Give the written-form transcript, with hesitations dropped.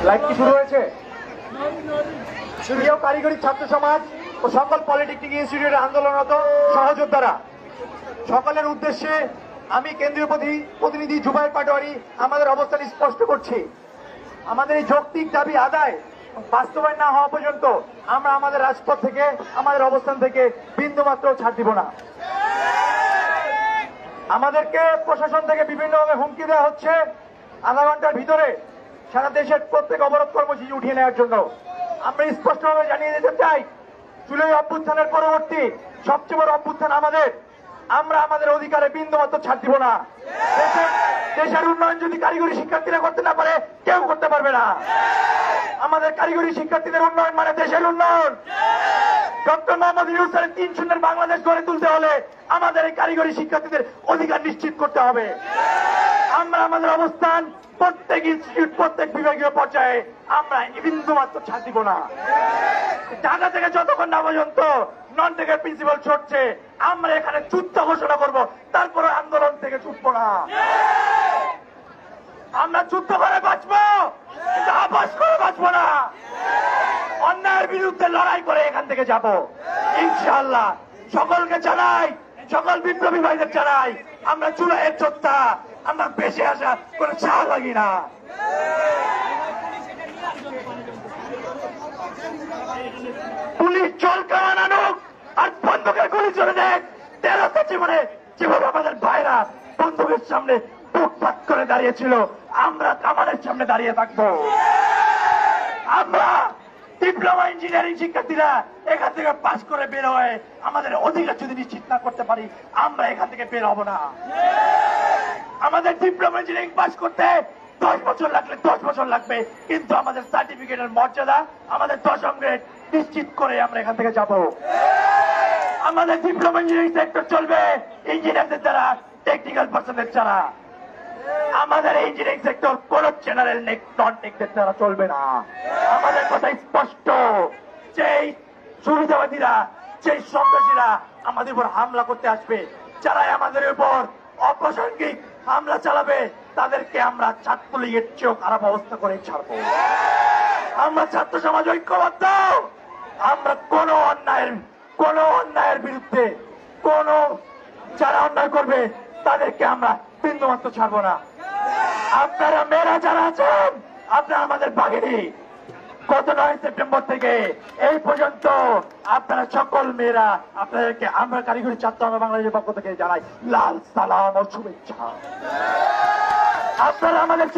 Live কি শুরু হয়েছে? প্রিয় কারিগরি ছাত্র সমাজ ও সকল পলিটেকনিক ইনস্টিটিউটের আন্দোলনরত সহযোদ্ধারা, সকলের উদ্দেশ্যে আমি কেন্দ্রীয় প্রতিনিধি জুবায়ের পাটোয়ারি আমাদের অবস্থান স্পষ্ট করছি। আমাদের এই যৌক্তিক দাবি আদায় বাস্তবায়ন না হওয়া পর্যন্ত আমরা আমাদের রাজপথ থেকে, আমাদের অবস্থান থেকে বিন্দুমাত্র ছাড় দিব না। আমাদেরকে প্রশাসন থেকে বিভিন্নভাবে হুমকি দেওয়া হচ্ছে আধা ঘন্টার ভিতরে সারা দেশের প্রত্যেক অবরোধ কর্মসূচি উঠিয়ে নেওয়ার জন্য। আমরা স্পষ্টভাবে জানিয়ে দিতে চাই, জুলাই অভ্যুত্থানের পরবর্তী সবচেয়ে বড় অভ্যুত্থান আমাদের। আমরা আমাদের অধিকারে বিন্দুমাত্র ছাড় দিব না। দেশের উন্নয়ন যদি কারিগরি শিক্ষার্থীরা করতে না পারে, কেউ করতে পারবে না। আমাদের কারিগরি শিক্ষার্থীদের উন্নয়ন মানে দেশের উন্নয়ন। ডক্টর মোহাম্মদ ইউনূসের ৩-০ বাংলাদেশ গড়ে তুলতে হলে আমাদের এই কারিগরি শিক্ষার্থীদের অধিকার নিশ্চিত করতে হবে। আমরা আমাদের অবস্থান প্রত্যেক ইনস্টিটিউট, প্রত্যেক বিভাগীয় পর্যায়ে আমরা বিন্দুমাত্র ছাড় দিব না। ঢাকা থেকে যতক্ষণ না পর্যন্ত নন টেকের প্রিন্সিপাল ছুটছে, আমরা এখানে যুদ্ধ ঘোষণা করব, তারপরে আন্দোলন থেকে ছুটবো না। আমরা যুদ্ধ করে বাঁচবো, কিন্তু আবাস করে বাঁচবো না। অন্যায়ের বিরুদ্ধে লড়াই করে এখান থেকে যাব ইনশাআল্লাহ। সকলকে জানাই, সকল বিপ্লবী ভাইদের জানাই, আমরা জুলাইয়ের যোদ্ধা, আমরা বেঁচে আসা করে চা লাগি না। পুলিশ জল কামান আনুক আর বন্দুকের গুলি চলে দেখ, 13টা জীবনে যেভাবে আমাদের ভাইরা বন্দুকের সামনে বুকপাত করে দাঁড়িয়েছিল, আমরা কামানের সামনে দাঁড়িয়ে থাকবো। আমরা ডিপ্লোমা ইঞ্জিনিয়ারিং শিক্ষার্থীরা এখান থেকে পাস করে বের হয়ে আমাদের অধিকার যদি নিশ্চিত না করতে পারি, আমরা এখান থেকে বের হব না। আমাদের ডিপ্লোমা ইঞ্জিনিয়ারিং পাস করতে 10 বছর লাগলে 10 বছর লাগবে, কিন্তু আমাদের সার্টিফিকেটের মর্যাদা, আমাদের 10ম গ্রেড নিশ্চিত করে আমরা এখান থেকে যাব। আমাদের ডিপ্লোমা ইঞ্জিনিয়ারিং সেক্টর চলবে ইঞ্জিনিয়ারদের দ্বারা, টেকনিক্যাল পার্সনদের দ্বারা। আমাদের ইঞ্জিনিয়ারিং সেক্টর কোন জেনারেল নন টেকদের দ্বারা চলবে না। আমাদের কথা স্পষ্ট, যেই সুবিধাবাদীরা, যেই সন্ত্রাসীরা আমাদের উপর হামলা করতে আসবে, যারা আমাদের উপর অপ্রাসঙ্গিক হামলা চালাবে, তাদেরকে আমরা ছাত্রলীগের চেয়েও খারাপ অবস্থা করে ছাড়বো। আমরা ছাত্র সমাজ ঐক্যবদ্ধ। আমরা কোন অন্যায়ের বিরুদ্ধে, কোন যারা অন্যায় করবে তাদেরকে আমরা বিন্দুমাত্র ছাড়বো না। আপনারা মেয়েরা যারা আছেন, আপনারা আমাদের বাহিনী, গত 9 সেপ্টেম্বর থেকে এই পর্যন্ত আপনারা সকল মেয়েরা, আপনাদেরকে আমরা কারিগরি ছাত্র বাংলাদেশের পক্ষ থেকে জানাই লাল সালাম ও শুভেচ্ছা। আপনারা আমাদের